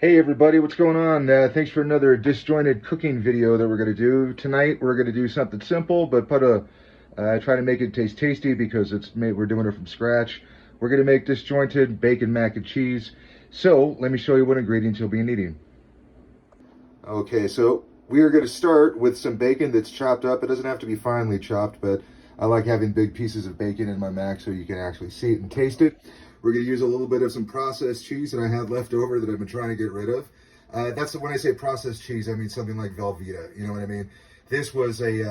Hey everybody, what's going on? Thanks for another disjointed cooking video that we're going to do. Tonight we're going to do something simple, but try to make it taste tasty because we're doing it from scratch. We're going to make disjointed bacon mac and cheese. So let me show you what ingredients you'll be needing. Okay, so we are going to start with some bacon that's chopped up. It doesn't have to be finely chopped, but I like having big pieces of bacon in my mac so you can actually see it and taste it. We're going to use a little bit of some processed cheese that I have left over that I've been trying to get rid of. When I say processed cheese, I mean something like Velveeta. You know what I mean? This was a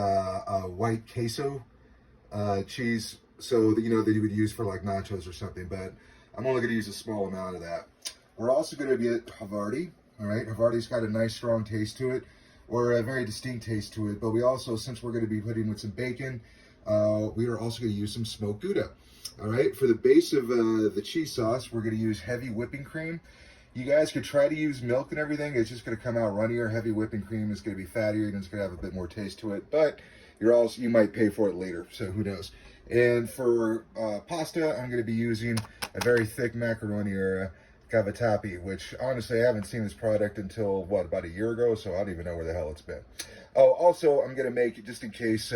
white queso cheese, so that that you would use for like nachos or something. But I'm only going to use a small amount of that. We're also going to get Havarti. All right, Havarti's got a nice strong taste to it, or a very distinct taste to it. But we also, since we're going to be putting with some bacon, we are also going to use some smoked Gouda. All right, for the base of the cheese sauce, we're going to use heavy whipping cream. You guys could try to use milk and everything. It's just going to come out runnier. Heavy whipping cream is going to be fattier and it's going to have a bit more taste to it. But you might pay for it later, so who knows. And for pasta, I'm going to be using a very thick macaroni or cavatappi, which honestly I haven't seen this product until about a year ago, so I don't even know where the hell it's been. Oh, also I'm gonna make, just in case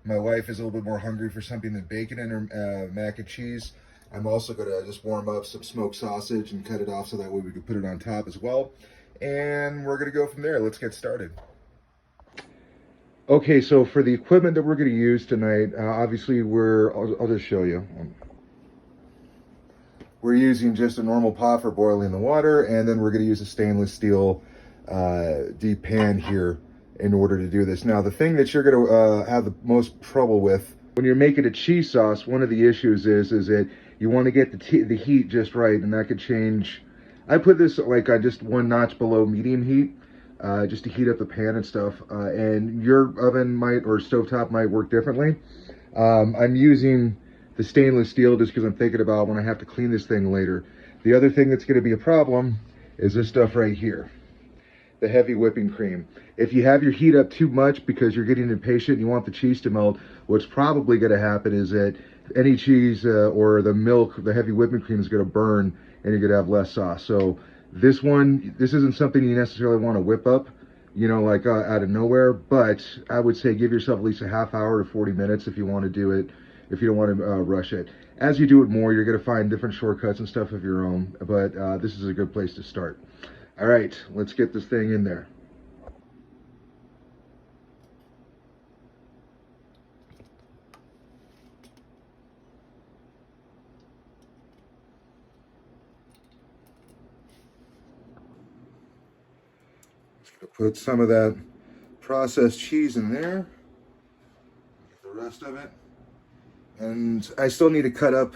my wife is a little bit more hungry for something than bacon in her mac and cheese, I'm also gonna just warm up some smoked sausage and cut it off so that way we can put it on top as well. And we're gonna go from there. Let's get started. Okay, so for the equipment that we're going to use tonight, obviously I'll just show you. We're using just a normal pot for boiling the water, and then we're going to use a stainless steel deep pan here in order to do this. Now, the thing that you're going to have the most trouble with when you're making a cheese sauce, one of the issues is that you want to get the heat just right, and that could change. I put this like just one notch below medium heat, just to heat up the pan and stuff. And your oven might or stovetop might work differently. I'm using the stainless steel just because I'm thinking about when I have to clean this thing later. The other thing that's going to be a problem is this stuff right here, the heavy whipping cream. If you have your heat up too much because you're getting impatient and you want the cheese to melt, what's probably going to happen is that any cheese or the milk, the heavy whipping cream is going to burn and you're going to have less sauce. So this isn't something you necessarily want to whip up, like out of nowhere, but I would say give yourself at least a half hour to 40 minutes if you want to do it, if you don't want to rush it. As you do it more, you're going to find different shortcuts and stuff of your own, but this is a good place to start. All right, let's get this thing in there. Put some of that processed cheese in there, get the rest of it. And I still need to cut up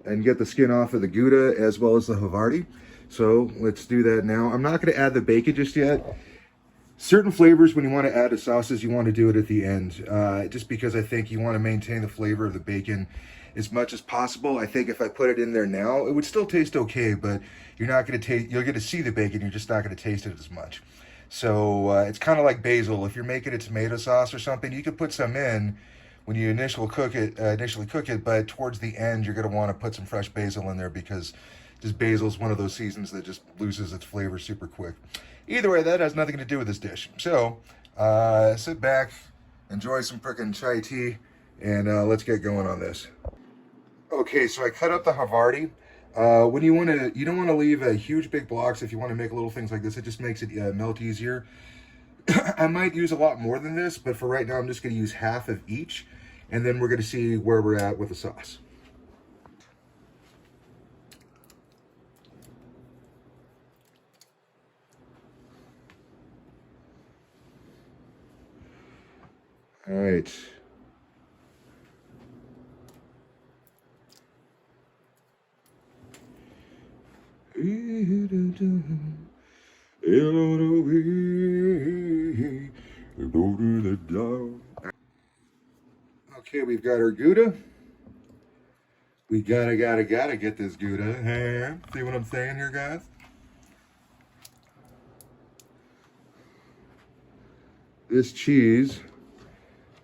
and get the skin off of the Gouda as well as the Havarti. So let's do that now. I'm not going to add the bacon just yet. Certain flavors, when you want to add to sauces, you want to do it at the end, just because I think you want to maintain the flavor of the bacon as much as possible. I think if I put it in there now, it would still taste okay, but you're not going to taste, you'll get to see the bacon, you're just not going to taste it as much. So it's kind of like basil. If you're making a tomato sauce or something, you could put some in when you initially cook it, but towards the end, you're going to want to put some fresh basil in there because just basil is one of those seasons that just loses its flavor super quick. Either way, that has nothing to do with this dish. So sit back, enjoy some frickin' chai tea, and let's get going on this. Okay, so I cut up the Havarti. You don't want to leave huge big blocks if you want to make little things like this. It just makes it melt easier. I might use a lot more than this, but for right now, I'm just going to use half of each, and then we're going to see where we're at with the sauce. All right. Okay, we've got our Gouda. We gotta get this Gouda. See what I'm saying here, guys? This cheese,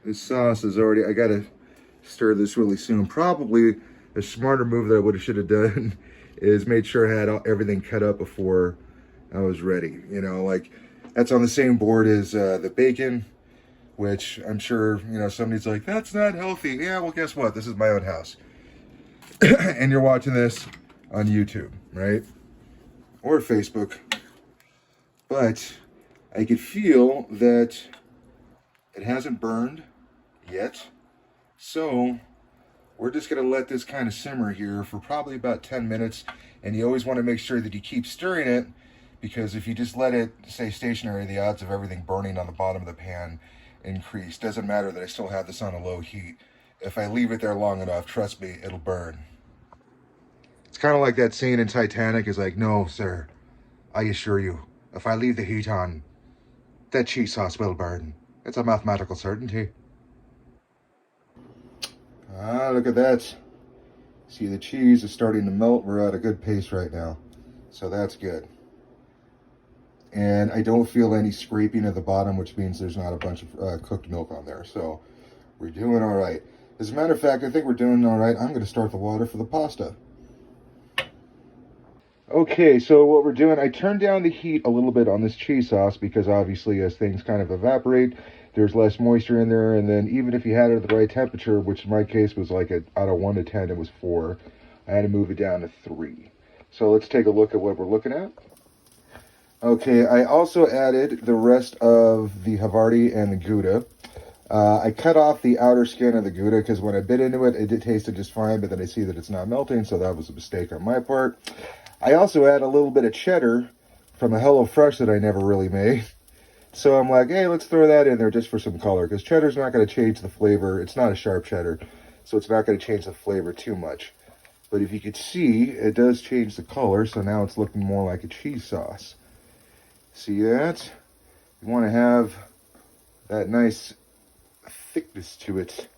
this sauce is already, I gotta stir this really soon. Probably a smarter move that I should have done is made sure I had everything cut up before I was ready. You know, like that's on the same board as the bacon, which I'm sure, you know, somebody's like, that's not healthy. Yeah, well, guess what? This is my own house. And you're watching this on YouTube, right? Or Facebook. But I could feel that it hasn't burned yet. So we're just going to let this kind of simmer here for probably about 10 minutes. And you always want to make sure that you keep stirring it, because if you just let it stay stationary, the odds of everything burning on the bottom of the pan increase. Doesn't matter that I still have this on a low heat. If I leave it there long enough, trust me, it'll burn. It's kind of like that scene in Titanic is like, no, sir, I assure you, if I leave the heat on, that cheese sauce will burn. It's a mathematical certainty. Ah, look at that. See, the cheese is starting to melt. We're at a good pace right now. So that's good. And I don't feel any scraping at the bottom, which means there's not a bunch of cooked milk on there. So we're doing all right. As a matter of fact, I think we're doing all right. I'm going to start the water for the pasta. Okay, so what we're doing, I turned down the heat a little bit on this cheese sauce because obviously as things kind of evaporate, there's less moisture in there. And then even if you had it at the right temperature, which in my case was like out of 1 to 10, it was 4. I had to move it down to 3. So let's take a look at what we're looking at. Okay, I also added the rest of the Havarti and the Gouda. I cut off the outer skin of the Gouda because when I bit into it, it tasted just fine, but then I see that it's not melting, so that was a mistake on my part. I also add a little bit of cheddar from a HelloFresh that I never really made. So I'm like, hey, let's throw that in there just for some color, because cheddar's not going to change the flavor. It's not a sharp cheddar, so it's not going to change the flavor too much. But if you could see, it does change the color, so now it's looking more like a cheese sauce. See that? You want to have that nice thickness to it.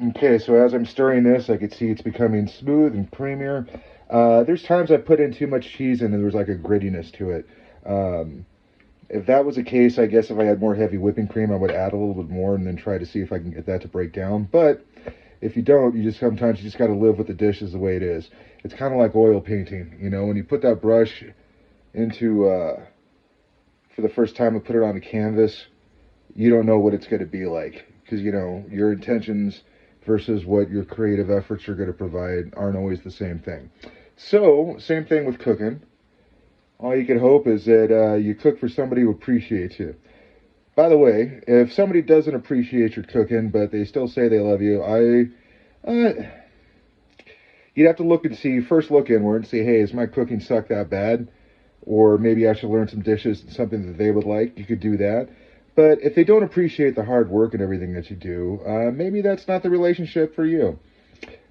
Okay, so as I'm stirring this, I can see it's becoming smooth and creamier. There's times I put in too much cheese and there's like a grittiness to it. If that was the case, I guess if I had more heavy whipping cream, I would add a little bit more and then try to see if I can get that to break down. But if you don't, sometimes you just got to live with the dishes the way it is. It's kind of like oil painting, you know, when you put that brush into, for the first time and put it on a canvas, you don't know what it's going to be like, because, you know, your intentions versus what your creative efforts are going to provide aren't always the same thing. So, same thing with cooking. All you can hope is that you cook for somebody who appreciates you. By the way, if somebody doesn't appreciate your cooking, but they still say they love you, you'd have to look inward and see, hey, is my cooking suck that bad? Or maybe I should learn some dishes, something that they would like. You could do that. But if they don't appreciate the hard work and everything that you do, maybe that's not the relationship for you.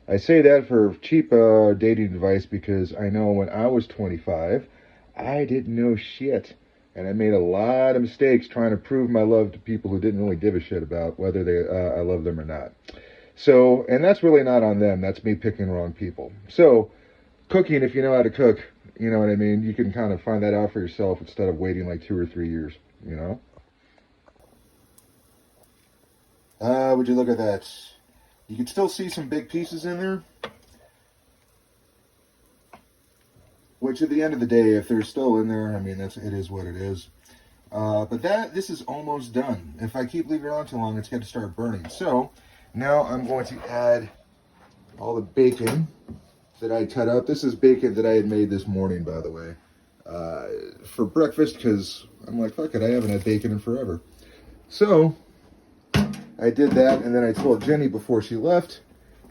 I say that for cheap dating advice because I know when I was 25, I didn't know shit. And I made a lot of mistakes trying to prove my love to people who didn't really give a shit about whether I love them or not. So, and that's really not on them. That's me picking the wrong people. So, cooking, if you know how to cook, you know what I mean? You can kind of find that out for yourself instead of waiting like 2 or 3 years, you know? Would you look at that? You can still see some big pieces in there. Which at the end of the day, if they're still in there, I mean, it is what it is. But this is almost done. If I keep leaving it on too long, it's going to start burning. So now I'm going to add all the bacon that I cut up. This is bacon that I had made this morning, by the way, for breakfast, because I'm like, fuck it, I haven't had bacon in forever. So I did that, and then I told Jenny before she left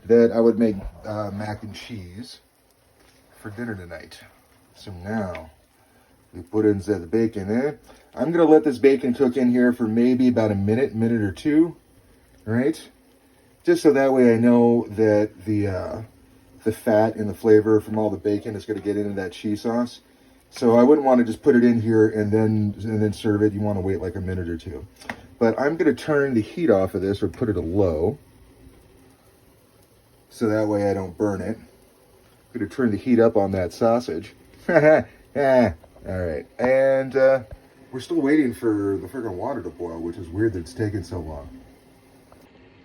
that I would make mac and cheese for dinner tonight. So now we put in the bacon in. I'm going to let this bacon cook in here for maybe about a minute or two, right? Just so that way I know that the fat and the flavor from all the bacon is going to get into that cheese sauce. So I wouldn't want to just put it in here and then serve it. You want to wait like a minute or two. But I'm going to turn the heat off of this, or put it at low, so that way I don't burn it. I'm going to turn the heat up on that sausage. All right. And we're still waiting for the friggin' water to boil, which is weird that it's taking so long.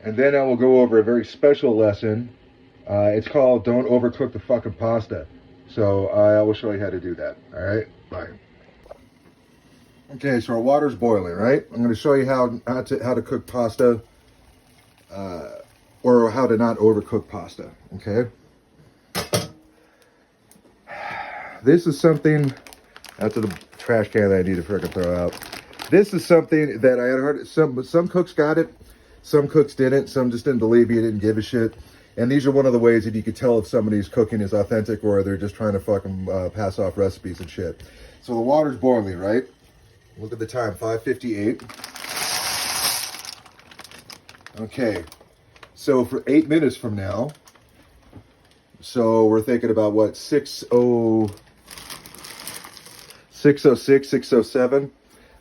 And then I will go over a very special lesson. It's called Don't Overcook the Fucking Pasta. So I will show you how to do that. All right, bye. Okay, so our water's boiling, right? I'm going to show you how to cook pasta, or how to not overcook pasta. Okay. This is something. That's the trash can that I need to freaking throw out. This is something that I had heard. Some cooks got it, some cooks didn't. Some just didn't believe you, didn't give a shit. And these are one of the ways that you could tell if somebody's cooking is authentic or they're just trying to fucking pass off recipes and shit. So the water's boiling, right? Look at the time, 5:58. Okay, so for 8 minutes from now, so we're thinking about what, 606, 607.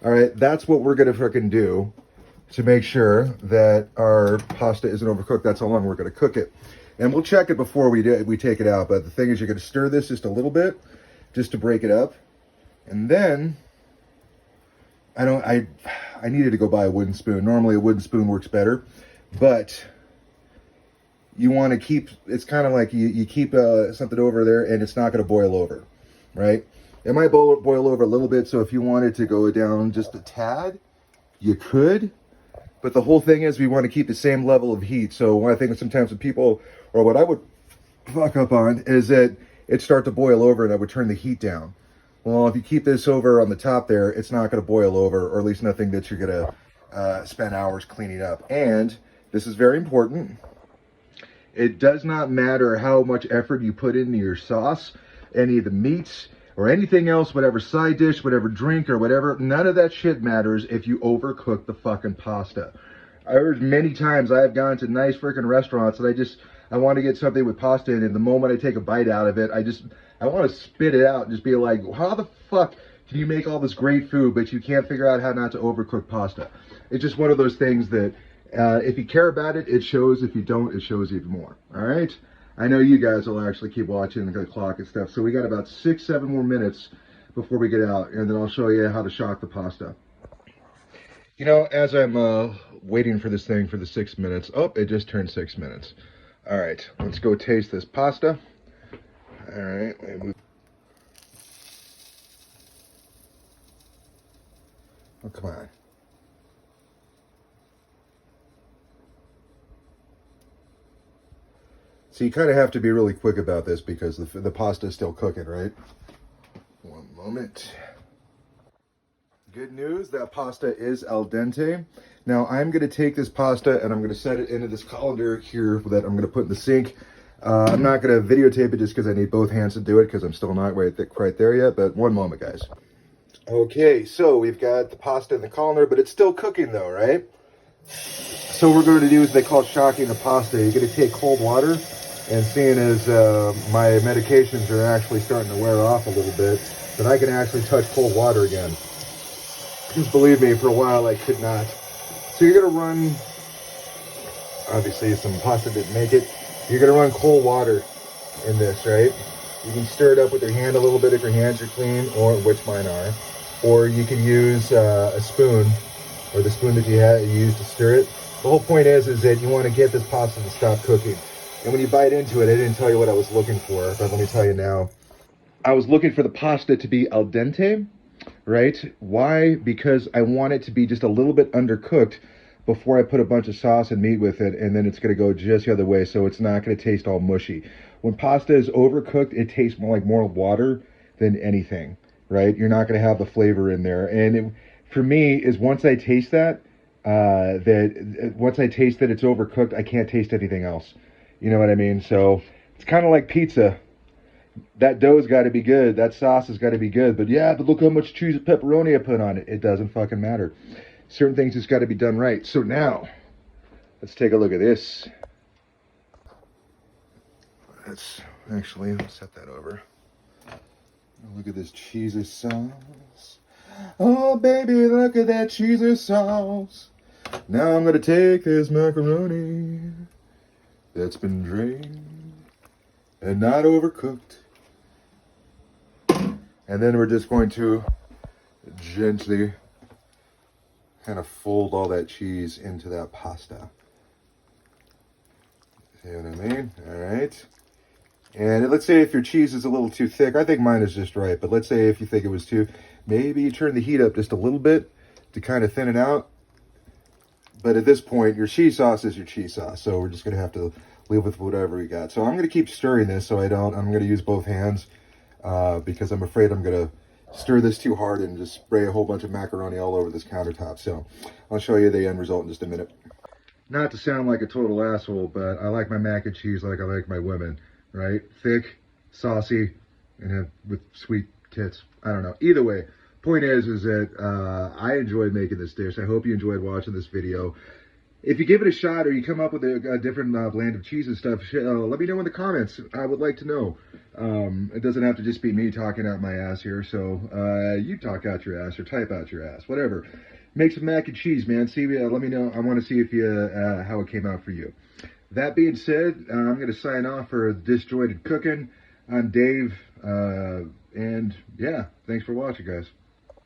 All right, that's what we're gonna freaking do to make sure that our pasta isn't overcooked. That's how long we're gonna cook it. And we'll check it before we take it out. But the thing is, you're gonna stir this just a little bit, just to break it up. And then, I needed to go buy a wooden spoon. Normally a wooden spoon works better, but you want to keep, it's kind of like you keep something over there and it's not going to boil over, right? It might boil over a little bit, so if you wanted to go down just a tad, you could. But the whole thing is we want to keep the same level of heat. So one thing sometimes with people, or what I would fuck up on, is that it start to boil over and I would turn the heat down. Well, if you keep this over on the top there, it's not going to boil over, or at least nothing that you're going to spend hours cleaning up. And this is very important. It does not matter how much effort you put into your sauce, any of the meats, or anything else, whatever side dish, whatever drink, or whatever. None of that shit matters if you overcook the fucking pasta. I heard many times I have gone to nice freaking restaurants and I want to get something with pasta in it. The moment I take a bite out of it, I want to spit it out and just be like, how the fuck can you make all this great food, but you can't figure out how not to overcook pasta? It's just one of those things that if you care about it, it shows. If you don't, it shows even more. All right? I know you guys will actually keep watching the clock and stuff. So we got about 6-7 more minutes before we get out, and then I'll show you how to shock the pasta. You know, as I'm waiting for this thing for the 6 minutes, oh, it just turned 6 minutes. All right, let's go taste this pasta. All right. Oh, come on. So you kind of have to be really quick about this because the pasta is still cooking, right? One moment. Good news, that pasta is al dente. Now I'm going to take this pasta and I'm going to set it into this colander here that I'm going to put in the sink. I'm not going to videotape it just because I need both hands to do it because I'm still not quite there yet, but one moment, guys. Okay, so we've got the pasta in the colander, but it's still cooking though, right? So what we're going to do is they call it shocking the pasta. You're going to take cold water, and seeing as my medications are actually starting to wear off a little bit, then I can actually touch cold water again. Just believe me, for a while I could not. So you're going to run, obviously some pasta didn't make it, you're going to run cold water in this, right? You can stir it up with your hand a little bit if your hands are clean, or which mine are. Or you can use a spoon, or the spoon that you use to stir it. The whole point is that you want to get this pasta to stop cooking. And when you bite into it, I didn't tell you what I was looking for, but let me tell you now. I was looking for the pasta to be al dente, right? Why? Because I want it to be just a little bit undercooked before I put a bunch of sauce and meat with it, and then it's going to go just the other way, so it's not going to taste all mushy. When pasta is overcooked, it tastes more water than anything, right? You're not going to have the flavor in there. And for me, is once I taste that it's overcooked, I can't taste anything else. You know what I mean? So it's kind of like pizza. That dough's got to be good. That sauce has got to be good. But look how much cheese and pepperoni I put on it. It doesn't fucking matter. Certain things just got to be done right. So now, let's take a look at this. Let's set that over. Look at this cheesy sauce. Oh, baby, look at that cheesy sauce. Now I'm going to take this macaroni that's been drained and not overcooked. And then we're just going to gently kind of fold all that cheese into that pasta. See what I mean? All right. And let's say if your cheese is a little too thick, I think mine is just right, but let's say if you think it was too, maybe you turn the heat up just a little bit to kind of thin it out. But at this point, your cheese sauce is your cheese sauce, so we're just going to have to live with whatever we got. So I'm going to keep stirring this so I'm going to use both hands because I'm afraid I'm going to stir this too hard and just spray a whole bunch of macaroni all over this countertop. So I'll show you the end result in just a minute. Not to sound like a total asshole, but I like my mac and cheese like I like my women, right? Thick, saucy, and with sweet tits. I don't know. Either way, point is that I enjoyed making this dish. I hope you enjoyed watching this video. If you give it a shot or you come up with a different blend of cheese and stuff, let me know in the comments. I would like to know. It doesn't have to just be me talking out my ass here. So you talk out your ass or type out your ass, whatever. Make some mac and cheese, man. See, let me know. I want to see if you how it came out for you. That being said, I'm going to sign off for Disjointed Cooking. I'm Dave, and yeah, thanks for watching, guys.